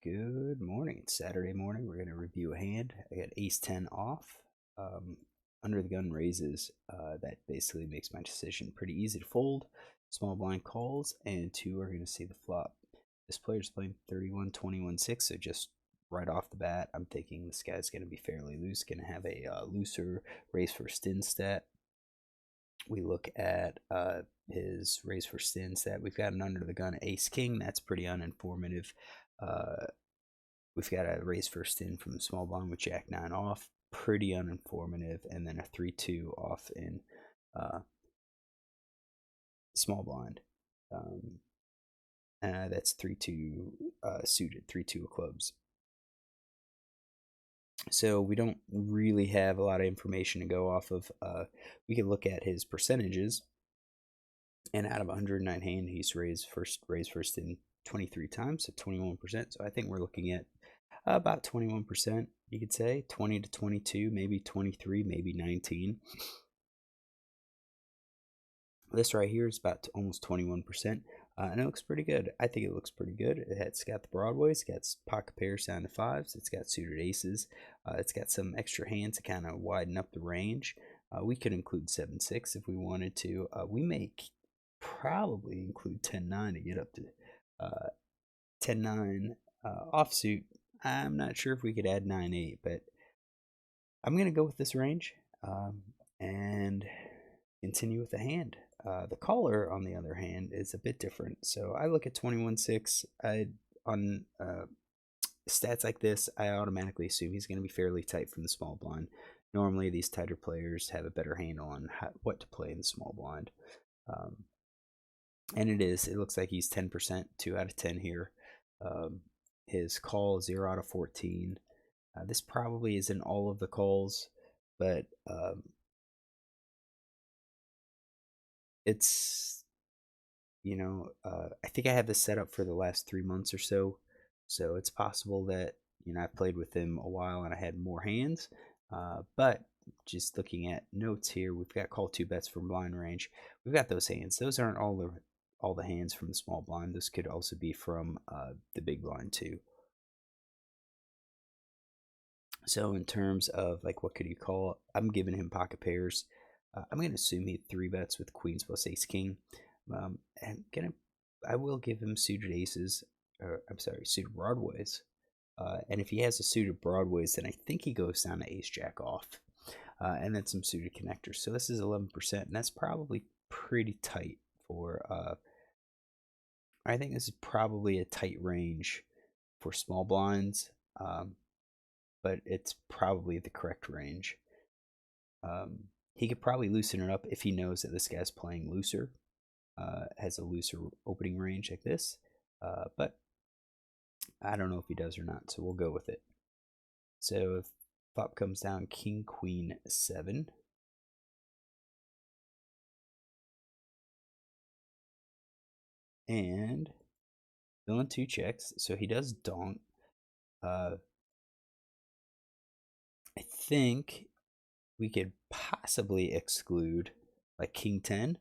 Good morning. It's Saturday morning. We're going to review a hand. I got ace 10 off. Under the gun raises. That basically makes my decision pretty easy to fold. Small blind calls, and two are going to see the flop. This player's playing 31, 21, 6, so just right off the bat, I'm thinking this guy's going to be fairly loose, going to have a looser raise first in stat. We look at his raise for sin stat. We've got an under the gun ace king. That's pretty uninformative. We've got a raise first in from the small blind with jack 9 off, pretty uninformative, and then a 3-2 off in small blind. That's 3-2 suited, 3-2 of clubs. So we don't really have a lot of information to go off of. We can look at his percentages, and out of 109 hand, he's raised first in 23 times, so 21%. So I think we're looking at about 21%, you could say, 20 to 22, maybe 23, maybe 19. This right here is about almost 21%, and it looks pretty good. I think it looks pretty good. It's got the broadways, it's got pocket pairs down to fives, it's got suited aces, it's got some extra hands to kind of widen up the range. We could include 7-6 if we wanted to. We may probably include 10-9 to get up to 10-9 offsuit. I'm not sure if we could add 9-8, but I'm going to go with this range and continue with the hand. The caller, on the other hand, is a bit different. So I look at 21-6. On stats like this, I automatically assume he's going to be fairly tight from the small blind. Normally, these tighter players have a better handle on what to play in the small blind. And it is. It looks like he's 10%, 2 out of 10 here. His call 0 out of 14. This probably isn't all of the calls, but it's, I think I have this set up for the last 3 months or so. So it's possible that, I've played with him a while and I had more hands. But just looking at notes here, we've got call 2 bets from blind range. We've got those hands. Those aren't all the hands from the small blind. This could also be from the big blind too. So in terms of like what could you call, I'm giving him pocket pairs. I'm going to assume he 3 bets with queens plus ace king. I will give him suited aces, or I'm sorry, suited broadways. And if he has a suited broadways, then I think he goes down to ace jack off, and then some suited connectors. So this is 11%, and that's probably pretty tight for. I think this is probably a tight range for small blinds, but it's probably the correct range. He could probably loosen it up if he knows that this guy's playing looser, has a looser opening range like this, but I don't know if he does or not, so we'll go with it. So if flop comes down king, queen, 7. And villain 2 checks, so he does donk. I think we could possibly exclude like king 10.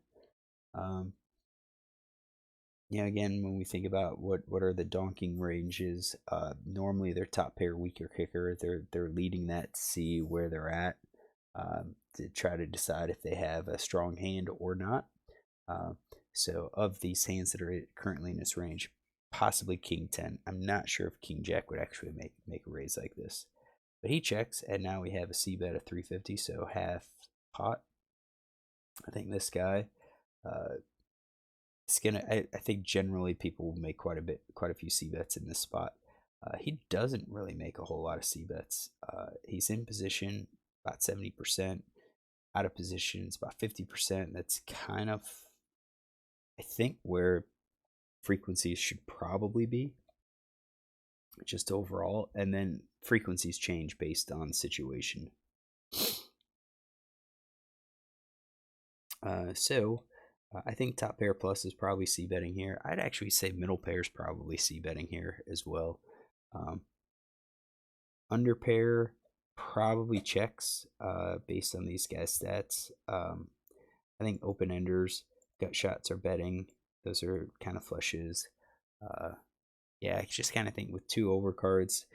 Again, when we think about what are the donking ranges, normally their top pair weaker kicker, they're leading that to see where they're at, to try to decide if they have a strong hand or not. So of these hands that are currently in this range, possibly king 10. I'm not sure if king jack would actually make a raise like this, but he checks, and now we have a c bet of 350, so half pot. I think this guy. I think generally people will make quite a few c bets in this spot. He doesn't really make a whole lot of c bets. He's in position about 70%, out of position it's about 50%. That's kind of, I think, where frequencies should probably be, just overall, and then frequencies change based on the situation. I think top pair plus is probably c betting here. I'd actually say middle pair is probably c betting here as well. Under pair probably checks based on these guys' stats. I think open enders, gut shots are betting. Those are kind of flushes. Yeah, I just kind of think with 2 overcards,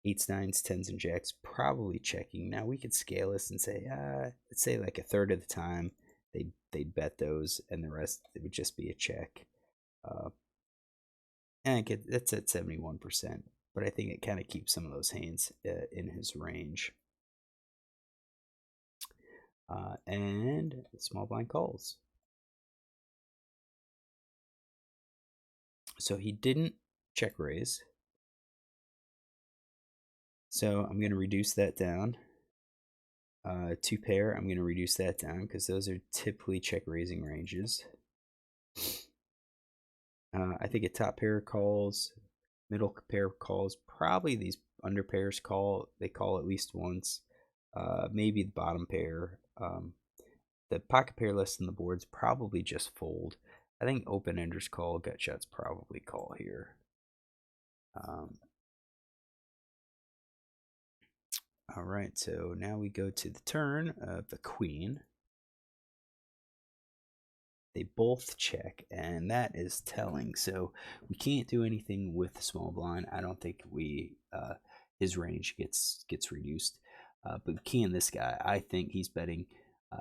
8s, 9s, 10s, and jacks, probably checking. Now we could scale this and say, let's say like a third of the time they'd bet those, and the rest it would just be a check. And that's at 71%, but I think it kind of keeps some of those hands in his range. And small blind calls. So he didn't check raise. So I'm going to reduce that down. 2 pair, I'm going to reduce that down because those are typically check raising ranges. I think a top pair calls, middle pair calls, probably these under pairs call. They call at least once. Maybe the bottom pair. The pocket pair less than the boards probably just fold. I think open enders call, gut shots probably call here. All right, so now we go to the turn of the queen. They both check, and that is telling. So we can't do anything with the small blind. I don't think his range gets reduced, but we can this guy. I think he's betting.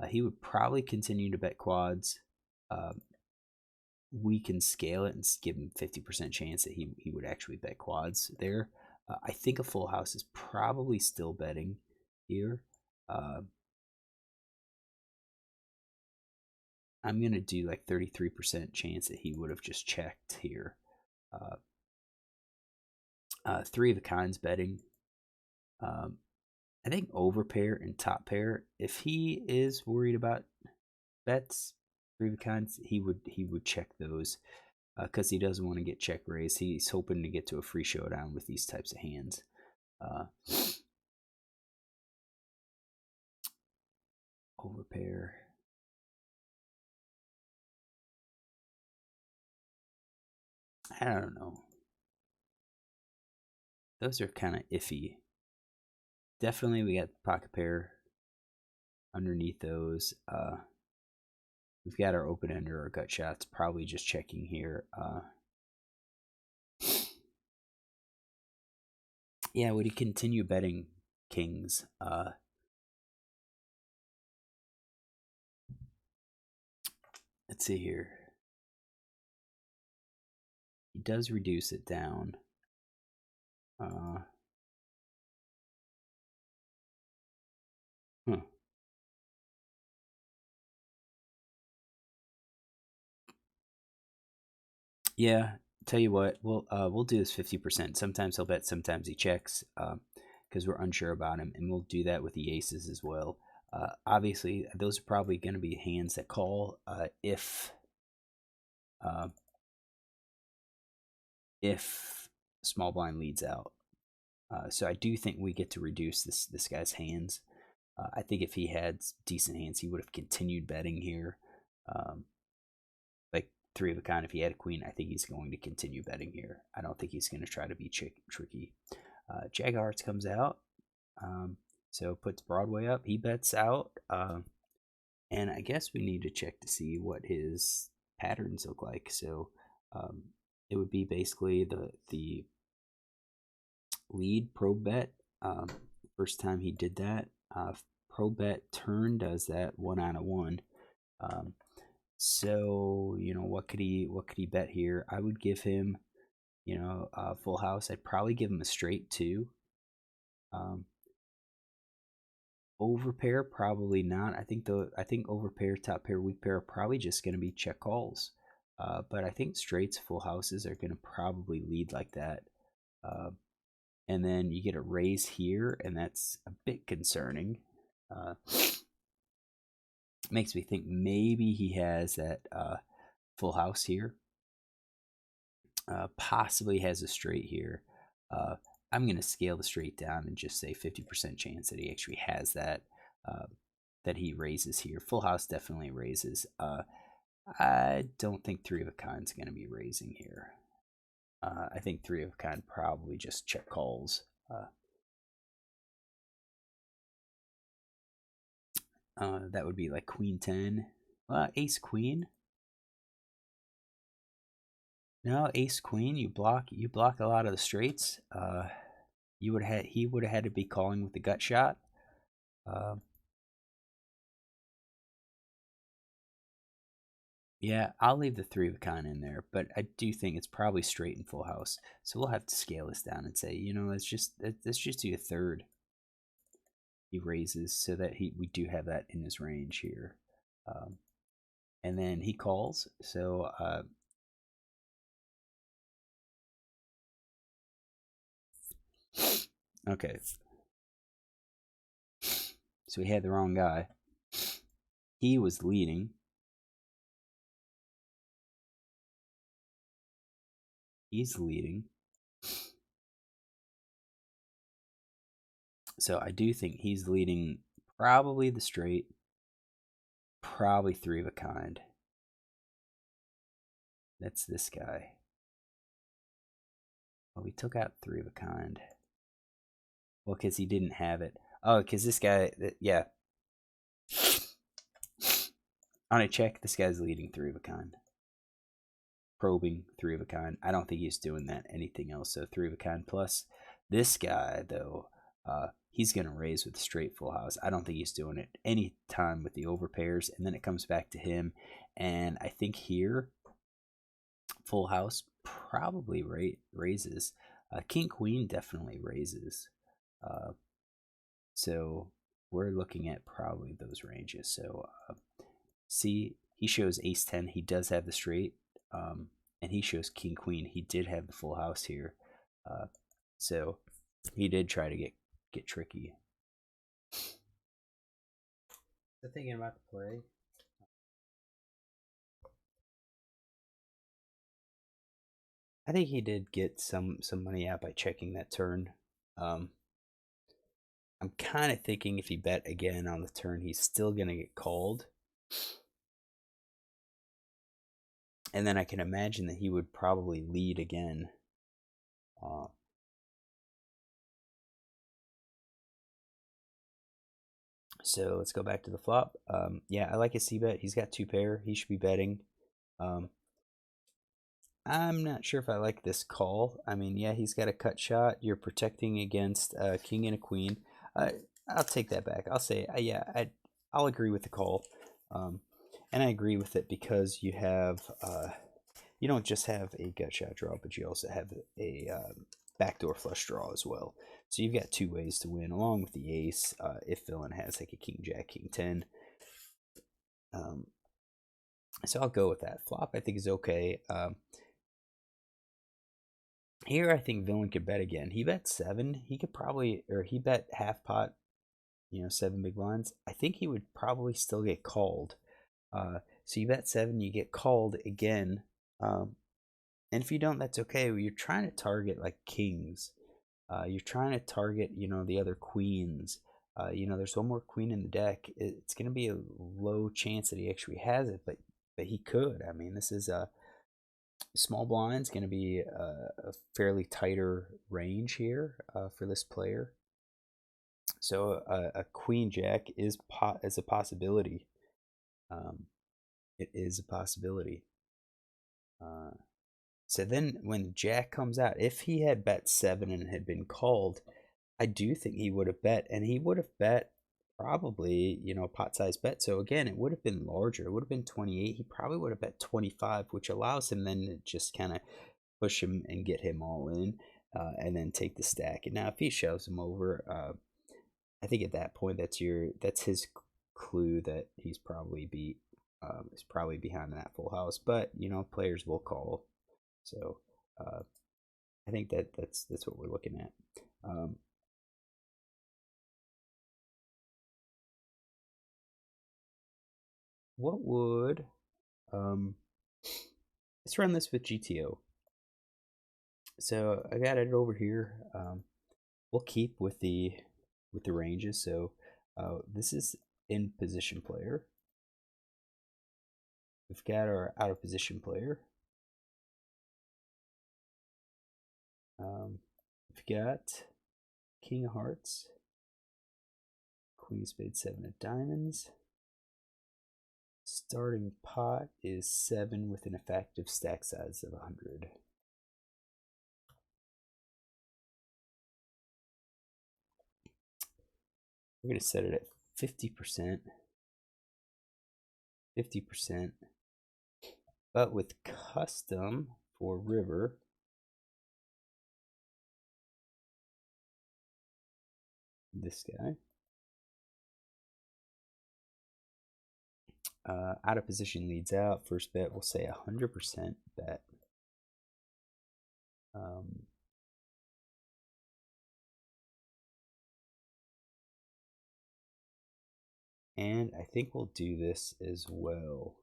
He would probably continue to bet quads. We can scale it and give him 50% chance that he would actually bet quads there. I think a full house is probably still betting here. I'm going to do like 33% chance that he would have just checked here. 3 of a kinds betting. I think over pair and top pair. If he is worried about bets, 3 of a kinds, he would check those because he doesn't want to get check raised. He's hoping to get to a free showdown with these types of hands. Over pair. I don't know. Those are kind of iffy. Definitely we got pocket pair underneath those. We've got our open ender or gut shots. Probably just checking here. Yeah, would he continue betting kings? Let's see here. He does reduce it down. Yeah, tell you what, we'll do this 50%. Sometimes he'll bet, sometimes he checks, because we're unsure about him, and we'll do that with the aces as well. Obviously, those are probably going to be hands that call if small blind leads out. So I do think we get to reduce this guy's hands. I think if he had decent hands, he would have continued betting here. Like 3 of a kind, if he had a queen, I think he's going to continue betting here. I don't think he's going to try to be tricky. Jack Hearts comes out, so puts Broadway up. He bets out, and I guess we need to check to see what his patterns look like. So it would be basically the lead pro bet. First time he did that, pro bet turn does that 1 out of 1. So what could he bet here? I would give him a full house. I'd probably give him a straight 2. Over pair probably not. I think over pair, top pair, weak pair are probably just going to be check calls. But I think straights, full houses are going to probably lead like that. And then you get a raise here, and that's a bit concerning. Makes me think maybe he has that full house here. Possibly has a straight here. I'm going to scale the straight down and just say 50% chance that he actually has that, that he raises here. Full house definitely raises. I don't think 3 of a kind is going to be raising here. I think 3 of a kind probably just check calls. That would be like queen 10, ace queen. No, ace queen. You block a lot of the straights. He would have had to be calling with the gut shot. Yeah, I'll leave the three of a kind in there, but I do think it's probably straight and full house. So we'll have to scale this down and say, let's just do a third. He raises so that we do have that in his range here, and then he calls. So okay, so we had the wrong guy. He was leading. He's leading. So I do think he's leading probably the straight, probably three of a kind. That's this guy. Well, we took out three of a kind. Well, because he didn't have it. Oh, because this guy, yeah. On a check, this guy's leading three of a kind. Probing three of a kind. I don't think he's doing that anything else. So three of a kind plus. This guy, though, he's going to raise with straight full house. I don't think he's doing it any time with the overpairs. And then it comes back to him. And I think here, full house probably raises. King queen definitely raises. So we're looking at probably those ranges. So see, he shows ace 10. He does have the straight. And he shows king queen. He did have the full house here. So he did try to get tricky. So thinking about the play. I think he did get some money out by checking that turn. I'm kind of thinking if he bet again on the turn, he's still going to get called. And then I can imagine that he would probably lead again. So let's go back to the flop. Yeah, I like his c-bet. He's got two pair. He should be betting. I'm not sure if I like this call. I mean, yeah, he's got a cut shot. You're protecting against a king and a queen. I'll take that back. I'll say, yeah, I'll agree with the call. And I agree with it because you have, you don't just have a gut shot draw, but you also have a backdoor flush draw as well. So you've got two ways to win, along with the ace, if villain has like a king jack, king 10. So I'll go with that. Flop, I think, is okay. Here, I think villain could bet again. He bet 7. He could probably, or he bet half pot, 7 big blinds. I think he would probably still get called. So you bet 7, you get called again. And if you don't, that's okay. You're trying to target like kings. You're trying to target, the other queens. There's one more queen in the deck. It's going to be a low chance that he actually has it, but he could. I mean, this is a small blind's going to be a fairly tighter range here for this player. So a queen jack is a possibility. It is a possibility. So then when jack comes out, if he had bet 7 and had been called, I do think he would have bet, and he would have bet probably, pot size bet. So again, it would have been larger. It would have been 28. He probably would have bet 25, which allows him then to just kind of push him and get him all in, and then take the stack. And now if he shoves him over, I think at that point that's his clue that he's probably is probably behind that full house. But players will call. So I think that's what we're looking at. What would let's run this with GTO. So I got it over here. We'll keep with the ranges. So this is in position player. We've got our out of position player. We've got king of hearts, queen of spades, 7 of diamonds, Starting pot is 7 with an effective stack size of 100. We're going to set it at 50%. 50%. But with custom for river, this guy, out of position leads out. First bet, we'll say 100% bet. And I think we'll do this as well.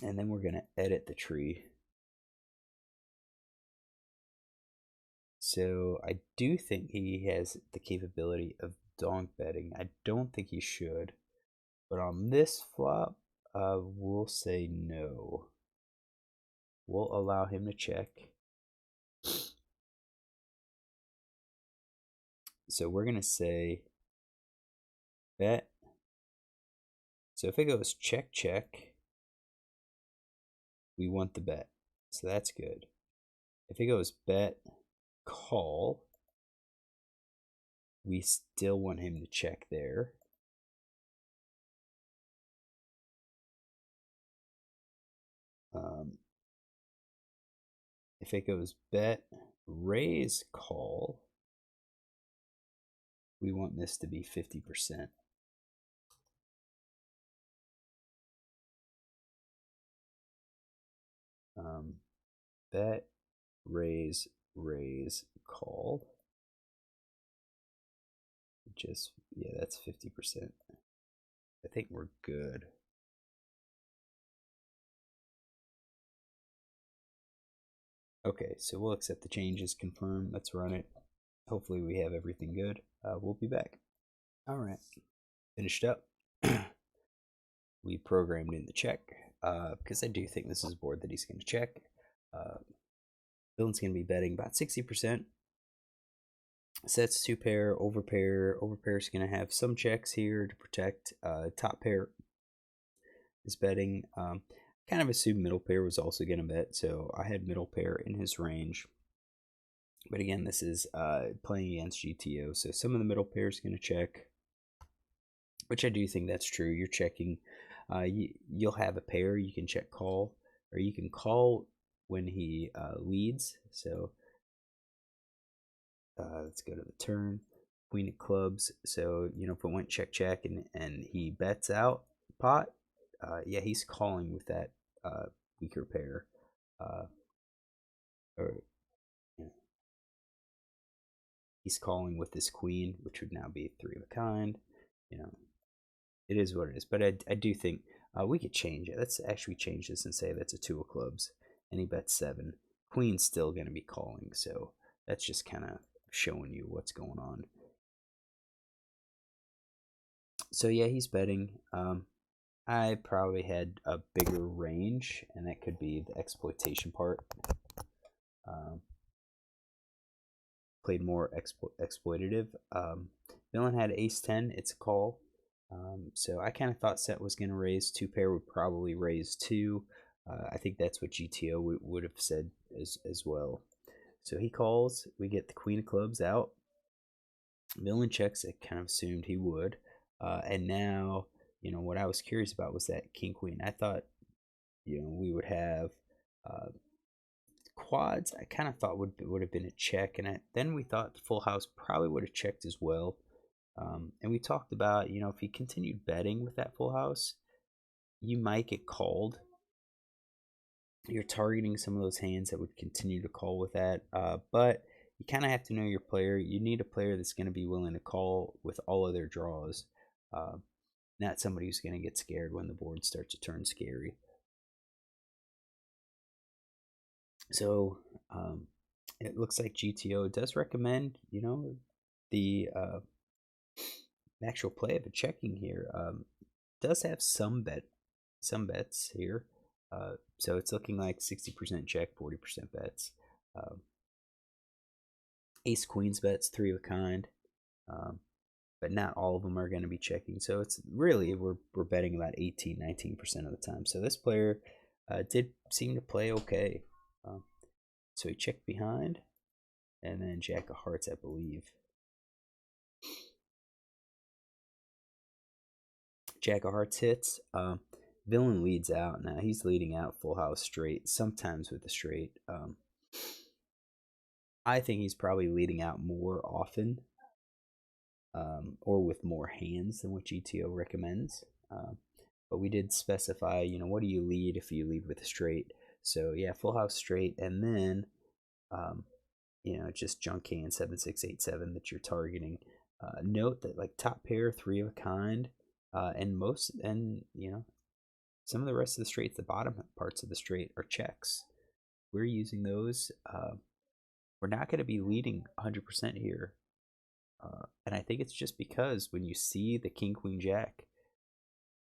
And then we're going to edit the tree. So I do think he has the capability of donk betting. I don't think he should. But on this flop, we'll say no. We'll allow him to check. So we're going to say bet. So if it goes check, check, we want the bet. So that's good. If it goes bet, call, we still want him to check there. If it goes bet, raise, call, we want this to be 50%. Bet, raise, raise, call. Just, yeah, that's 50%. I think we're good. Okay, so we'll accept the changes, confirm, let's run it. Hopefully we have everything good. We'll be back. All right, finished up. We programmed in the check because I do think this is a board that he's going to check. Villain's going to be betting about 60%. Sets 2 pair, overpair. Overpair is going to have some checks here to protect. Top pair is betting. Kind of assumed middle pair was also going to bet, so I had middle pair in his range. But again, this is playing against GTO, so some of the middle pair is going to check, which I do think that's true. You're checking. You'll have a pair. You can check call, or you can call when he leads. So let's go to the turn. Queen of clubs. So if it went check check and he bets out pot, yeah, he's calling with that weaker pair. Or he's calling with this queen, which would now be 3 of a kind. It is what it is. But I do think we could change it. Let's actually change this and say that's a 2 of clubs, and he bets 7. Queen's still going to be calling, so that's just kind of showing you what's going on. So yeah, he's betting. I probably had a bigger range, and that could be the exploitation part. Played more exploitative. Villain had ace 10. It's a call. So I kind of thought set was going to raise. 2 pair would probably raise 2. I think that's what GTO would have said as well. So he calls. We get the queen of clubs out. Villain checks. I kind of assumed he would. And now, what I was curious about was that king queen. I thought, we would have quads. I kind of thought would have been a check, and then we thought the full house probably would have checked as well. And we talked about, if he continued betting with that full house, you might get called. You're targeting some of those hands that would continue to call with that, but you kind of have to know your player. You need a player that's going to be willing to call with all of their draws, not somebody who's going to get scared when the board starts to turn scary. So it looks like GTO does recommend, the actual play of a checking here. Does have some bets here. So it's looking like 60% check, 40% bets. Ace queens bets, 3 of a kind. but not all of them are going to be checking. So it's really, we're betting about 18-19% of the time. So this player did seem to play okay. So he checked behind, and then Jack of Hearts, I believe. Jack of Hearts hits. Villain leads out. Now he's leading out full house straight, sometimes with the straight. I think he's probably leading out more often, or with more hands than what GTO recommends. But we did specify, what do you lead if you lead with a straight? So yeah, full house straight, and then, just junk hand 7-6-8-7 that you're targeting. Note that like top pair, 3 of a kind, and some of the rest of the straights, the bottom parts of the straight are checks. We're using those. We're not going to be leading 100% here. And I think it's just because when you see the King, Queen, Jack,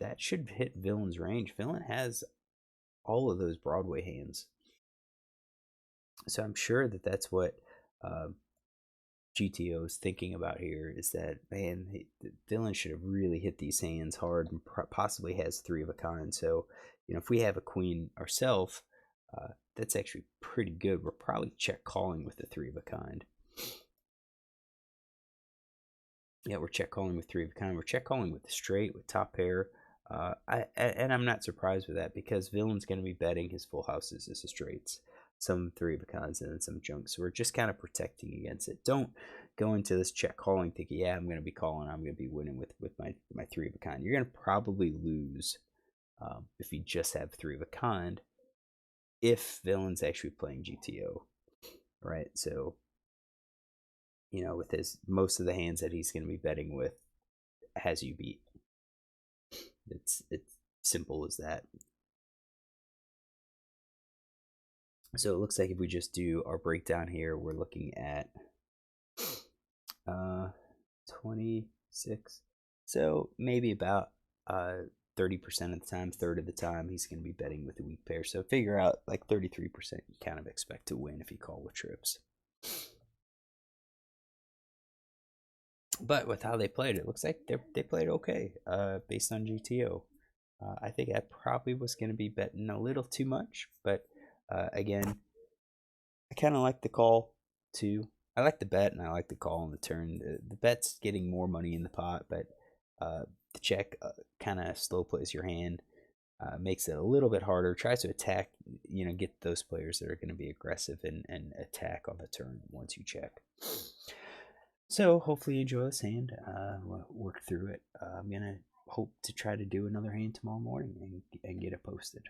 that should hit Villain's range. Villain has all of those Broadway hands. So I'm sure that that's what GTO is thinking about here, is that, man, the Villain should have really hit these hands hard and possibly has 3 of a kind. So, if we have a queen ourselves, that's actually pretty good. We're probably check calling with the 3 of a kind. Yeah, we're check calling with 3 of a kind. We're check calling with the straight, with top pair. And I'm not surprised with that, because Villain's going to be betting his full houses as the straights, some 3 of a kinds, and then some junk. So we're just kind of protecting against it. Don't go into this check calling thinking, yeah, I'm going to be calling, I'm going to be winning with my 3 of a kind. You're going to probably lose if you just have 3 of a kind, if Villain's actually playing GTO, right? So, with most of the hands that he's going to be betting with has you beat. It's simple as that. So it looks like if we just do our breakdown here, we're looking at 26. So maybe about 30% of the time, third of the time, he's going to be betting with a weak pair. So figure out like 33% you kind of expect to win if you call with trips. But with how they played, it looks like they played okay based on GTO. I think I probably was going to be betting a little too much, but again, I kind of like the call too. I like the bet and I like the call on the turn. The bet's getting more money in the pot, but the check kind of slow plays your hand, makes it a little bit harder. Tries to attack, get those players that are going to be aggressive and attack on the turn once you check. So hopefully you enjoy this hand. Work through it. I'm gonna hope to try to do another hand tomorrow morning and get it posted.